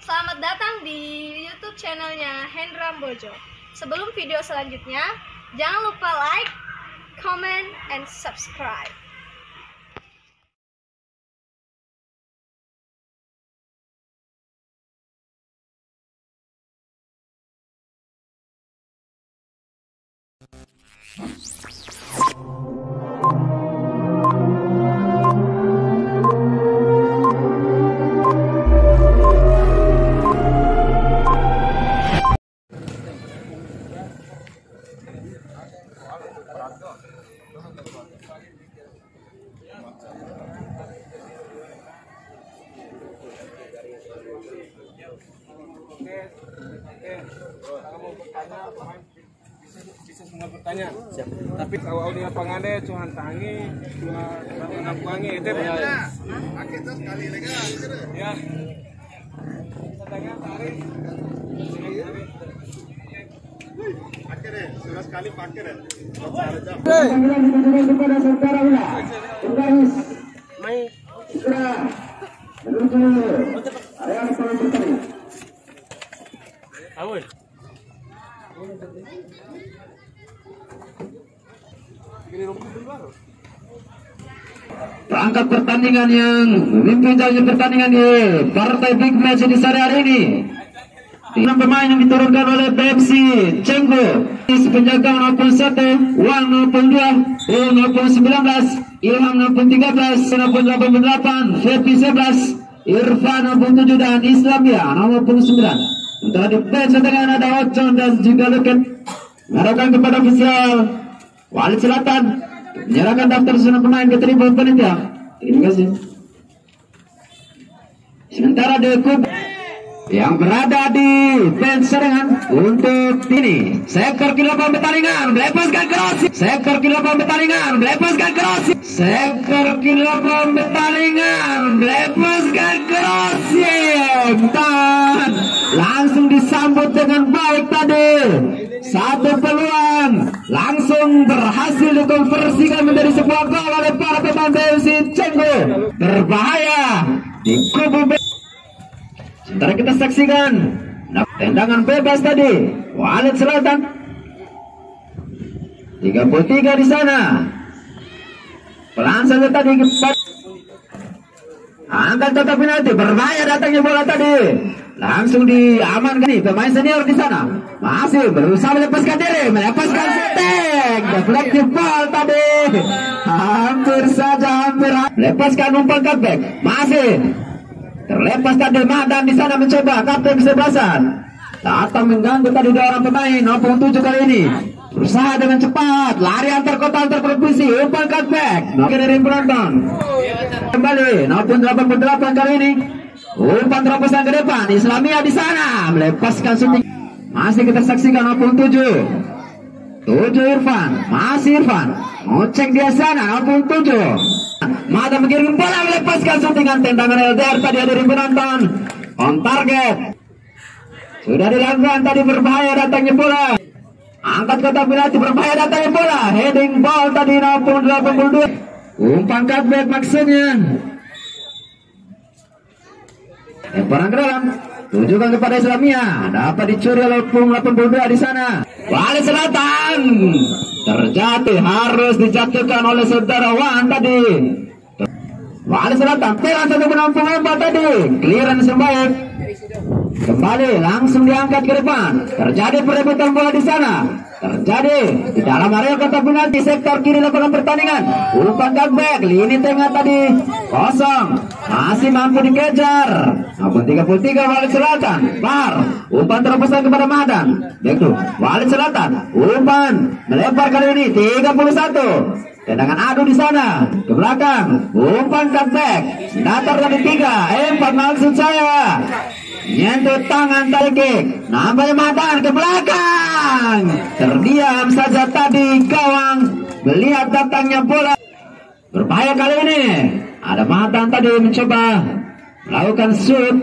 Selamat datang di YouTube channelnya Hendra Bojo. Sebelum video selanjutnya, jangan lupa like, comment, and subscribe. Kamu bertanya, bisa semua bertanya. Siap. Tapi kalau audio pangade cuman tangi, cuma ngapuangi itu ya. Pakai itu sekali lagi. Ya. Kita tanya tarik. Pakai deh, sudah sekali pakai deh. Kepada saudara ulah, tugas mai sudah menuju area paling bertanya. Awal. Perangkat pertandingan yang memimpin jalannya pertandingan di partai big match di sore hari ini. 6 pemain yang diturunkan oleh PFC Cenggo, penjaga maupun 1, Wang maupun 2, U maupun 19, Ilham maupun 13, maupun 88, Fethi 11, Irfan maupun 7 dan Islamia maupun 9. Untuk di bench dengan ada Ocon dan juga Luket. Mengarahkan kepada ofisial Walid Selatan menyerahkan daftar susunan pemain ke tribun panitia. Terima kasih. Sementara di klub yang berada di bench serangan untuk ini sektor kilo pertandingan melepaskan cross, sektor kilo pertandingan melepaskan cross, sektor kilo pertandingan melepaskan cross, dan langsung disambut dengan baik tadi. Satu peluang langsung berhasil dikonversikan menjadi sebuah gol oleh para pemain PFC Cenggo. Berbahaya di kubu. Sementara kita saksikan tendangan bebas tadi Walid Selatan 33 di sana. Pelan saja tadi angkat kotak penalti, berbahaya datangnya bola tadi. Langsung diamankan nih pemain senior di sana. Masih berusaha melepaskan diri, melepaskan setting. Deflective ball tadi. Hampir saja melepaskan umpan cutback. Masih terlepas tadi Madan di sana mencoba kapten kesebelasan. Datang mengganggu tadi 2 orang pemain 67 kali ini. Berusaha dengan cepat, lari antar kota antar provinsi, umpan cutback. Oke dari penonton. Kembali 88 kali ini. Umpan terobosan ke depan, Islamia di sana melepaskan shooting. Masih kita saksikan 87 Irfan, masih Irfan ngecek dia sana 87. Mata mengirim bola melepaskan shootingan tendangan LDR tadi dari penonton. On target. Sudah dilakukan tadi, berbahaya datangnya bola. Angkat kotak penalti, berbahaya datangnya bola. Heading ball tadi 82. Umpan cutback maksudnya. Lemparan ke dalam, tujukan kepada Islamia, dapat dicuri oleh 82 di sana. Walid Selatan terjatuh, harus dijatuhkan oleh saudara Wan tadi. Walid Selatan pelan satu menampung umpan tadi, clearance yang baik. Kembali langsung diangkat ke depan. Terjadi perebutan bola di sana. Terjadi di dalam area kotak penalti sektor kiri lapangan pertandingan. Umpan cutback, lini tengah tadi kosong. Masih mampu dikejar. Namun 33 Walid Selatan. Par, umpan terobosan kepada Madan. Back to Walid Selatan. Umpan melebar kali ini 31. Tendangan adu di sana ke belakang. Umpan cutback. Datar dari 3. 4 maksud saya. Nyentuh tangan tarik. Nampaknya Madan ke belakang. Terdiam saja tadi gawang melihat datangnya bola. Berbahaya kali ini. Ada Madan tadi mencoba melakukan shoot.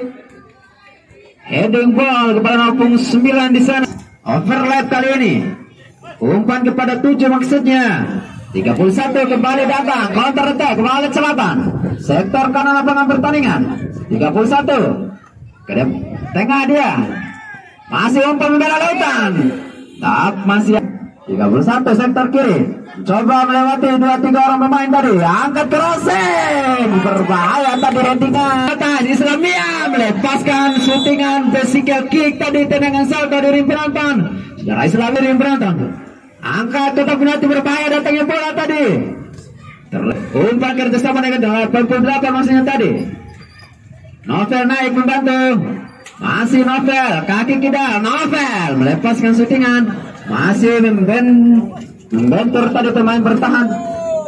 Heading ball kepada 09 di sana. Overlap kali ini. Umpan kepada 7 maksudnya. 31 kembali datang. Counter attack Walid Selatan. Sektor kanan lapangan pertandingan. 31. Tengah dia. Masih umpan membela lautan. Masih 31 sektor kiri. Coba melewati 2-3 orang pemain tadi. Angkat crossing. Berbahaya tadi headingan. Islamia melepaskan shootingan physical kick tadi, tendangan salto dari penonton. Saudara Islamia dari penonton. Angkat tetap penalti, berbahaya datangnya bola tadi. Umpan kerjasama dengan 88 maksudnya tadi. Novel naik membantu. Masih Novel, kaki kidal. Novel melepaskan shootingan. Masih membentur tadi pemain bertahan.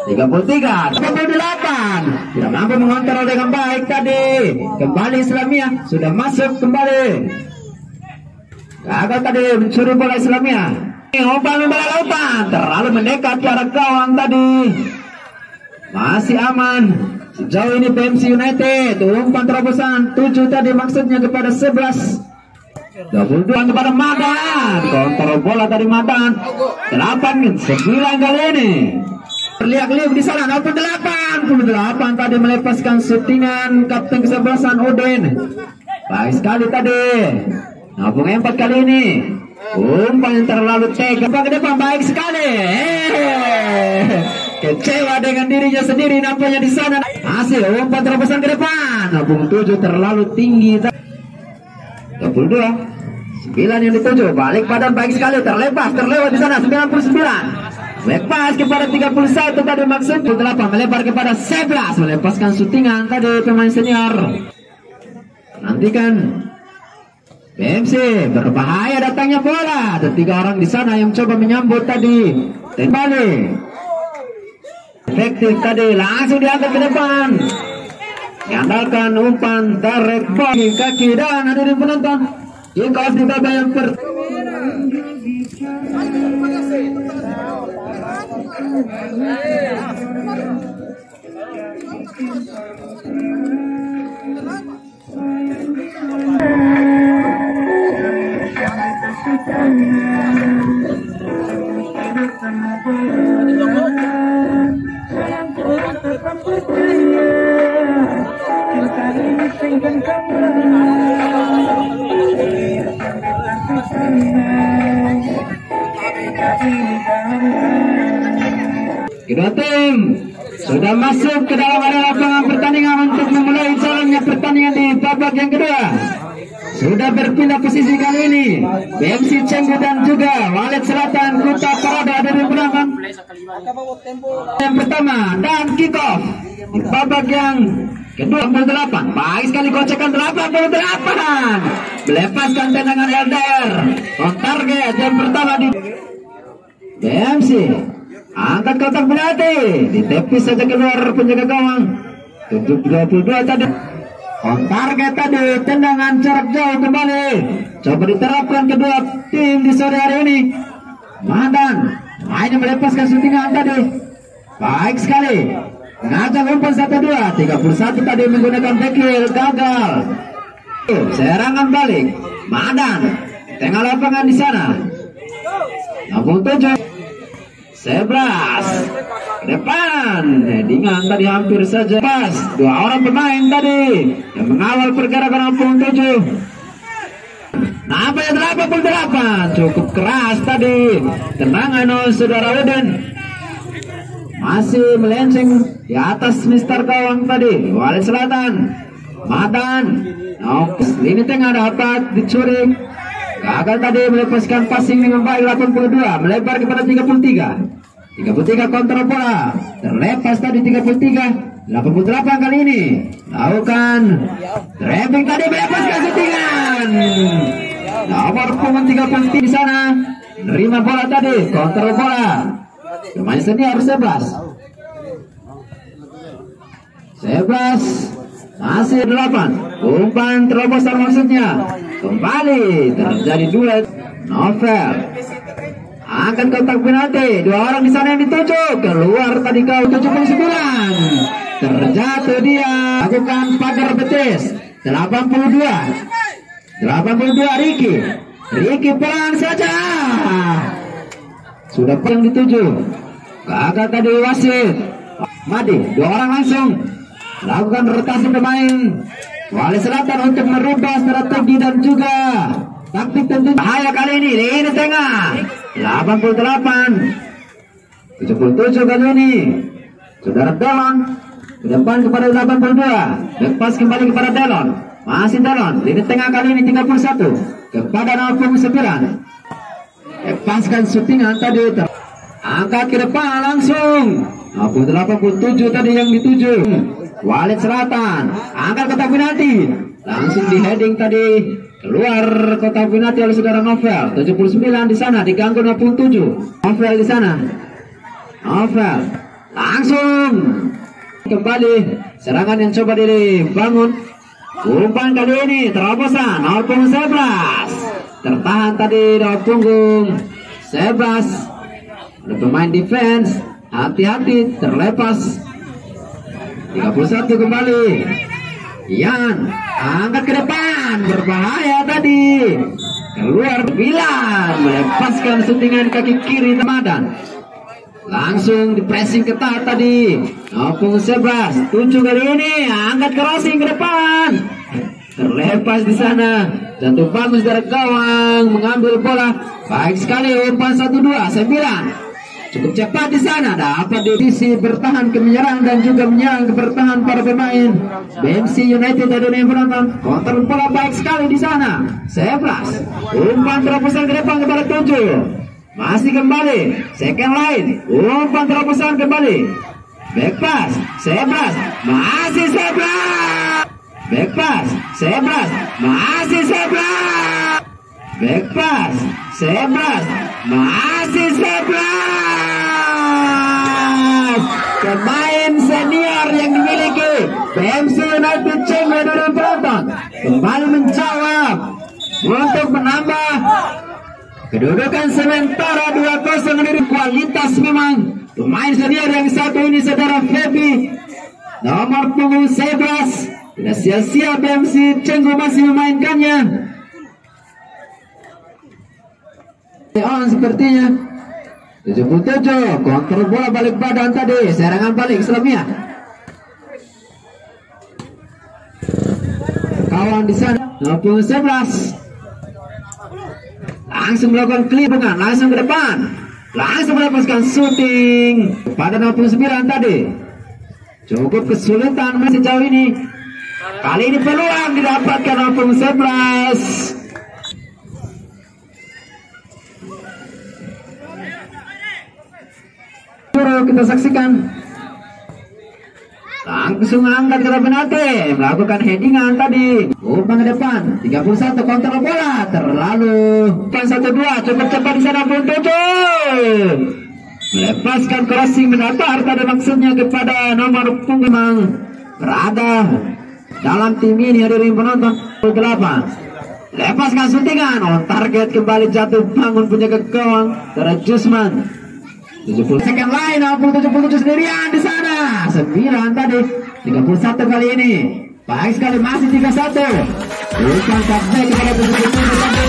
33, 38. Tidak mampu mengontrol dengan baik tadi. Kembali Islamia, sudah masuk kembali. Gagal tadi mencuri bola Islamia. Umpan membela lautan, terlalu mendekat jarak gawang tadi. Masih aman. Sejauh ini PMC United. Umpan terobosan 7 tadi maksudnya kepada 11. 22 kepada Madan. Kontrol bola dari Madan. 8, 9 kali ini. Terlihat-lihat di sana 88 tadi melepaskan shootingan kapten kesebelasan Odin. Baik sekali tadi. Nabung 4 kali ini. Umpan yang terlalu tega ke depan, baik sekali. Kecewa dengan dirinya sendiri nampaknya di sana. Masih umpan terobosan ke depan. Nabung 7 terlalu tinggi. 22, 9 yang dituju. Balik badan baik sekali, terlewat di sana 99. Lepas kepada 31 tadi maksud 8 melebar kepada 11, melepaskan shootingan tadi pemain senior. Nantikan PMC, berbahaya datangnya bola. Ada 3 orang di sana yang coba menyambut tadi. Kembali efektif tadi, langsung diangkat ke depan. Mengandalkan umpan tarik bagi kaki dan hadirin penonton. Kick-off di babak yang kedua tim sudah masuk ke dalam area lapangan pertandingan untuk memulai jalannya pertandingan di babak yang kedua. Sudah berpindah posisi kali ini BMC Cenggu dan juga Walet Selatan Kuta Parada dari penonton. Yang pertama dan kick off di babak yang kedua 88. Baik sekali gocekan 88. Melepaskan tendangan LDR. On target yang pertama di BMC. Angkat kotak penalti, ditepis saja keluar penjaga gawang. 22 tadi. On target tadi, tendangan jarak jauh kembali. Coba diterapkan kedua tim di sore hari ini. Madan hanya melepaskan shootingan tadi. Baik sekali. Ngajak umpan 1-2, 31 tadi menggunakan backhill, gagal. Serangan balik. Madan tengah lapangan di sana. Nabung 7. 11 depan, headingan tadi hampir saja pas. 2 orang pemain tadi yang mengawal pergerakan Ampung 7. Nampaknya 88 cukup keras tadi tendangan saudara Udin. Masih melenceng di atas Mister Gawang tadi Walet Selatan. Madan ini tengah dapat dicuri. Gagal tadi melepaskan passing dengan baik. 82 melebar kepada 33 kontrol bola, terlepas tadi 33. 88 kali ini lakukan driving tadi, melepaskan shootingan. Nomor punggung 33 di sana menerima bola tadi, kontrol bola. Pemain senior 11 masih 8. Umpan terobosan maksudnya. Kembali terjadi duet. Novel angkat kotak penalti. 2 orang di sana yang dituju. Keluar tadi kau 79. Terjatuh dia. Lakukan pagar betis. 82 Ricky pelan saja. Sudah yang dituju. Gagal tadi wasit. Madi 2 orang langsung lakukan rotasi pemain. Wali Selatan untuk merubah strategi dan juga taktik tentu. Bahaya kali ini lini tengah 88 77 kali ini. Saudara Delon ke depan kepada 82. Lepas kembali kepada Delon. Masih Delon. Lini tengah kali ini 31 kepada 09. Lepaskan syutingan tadi. Angkat ke depan langsung. 87 tadi yang dituju. Walid Selatan angkat kotak penalti. Langsung di heading tadi keluar kotak penalti oleh saudara Novel. 79 di sana diganggu 67. Novel di sana. Novel langsung kembali serangan yang coba dibangun. Umpan kali ini terobosan 0.11. Tertahan tadi di punggung 11. Ada pemain defense, hati-hati terlepas. 31 kembali. Ian angkat ke depan, berbahaya tadi. Keluar bilang melepaskan suntingan kaki kiri Ramadan. Langsung di pressing ketat tadi. 0.11 7 kali ini angkat crossing ke depan. Terlepas di sana. Jatuh bagus dari gawang, mengambil bola. Baik sekali umpan 1-2 9. Cukup cepat di sana, dapat diisi bertahan ke menyerang dan juga menyerang ke bertahan para pemain BMC United dari yang penonton. Kontrol bola baik sekali di sana. 11. Umpan terobosan ke depan kepada 7. Masih kembali. Second line. Umpan terobosan kembali. Back pass. 11. Masih 11. Back pass. 11. Masih 11. Back pass. 11. Masih 11. Pemain senior yang dimiliki BMC United Cengho dari penonton kembali menjawab untuk menambah kedudukan sementara 2-0 dari kualitas. Memang pemain senior yang satu ini saudara Feby nomor punggung 11. Tidak sia-sia BMC Cengho masih memainkannya. On sepertinya 77. Kontrol bola balik badan tadi. Serangan balik Islamia. Kawan di sana 11. Langsung melakukan clear, bukan langsung ke depan. Langsung melepaskan shooting pada 69 tadi. Cukup kesulitan masih jauh ini. Kali ini peluang didapatkan 11. Kita saksikan langsung angkat ke penalti, melakukan headingan tadi. Umpan ke depan 31 kontrol bola terlalu. Umpan 1-2 cukup cepat di sana pun 7. Melepaskan crossing mendatar tadi maksudnya kepada nomor punggung berada dalam tim ini dari penonton 8. Lepaskan suntingan on target kembali jatuh bangun punya ke gawang dari Jusman. 70 second line 77 sendirian di sana. 9 tadi 31 kali ini. Baik sekali masih 31. Bukan sampai kepada 77 tadi.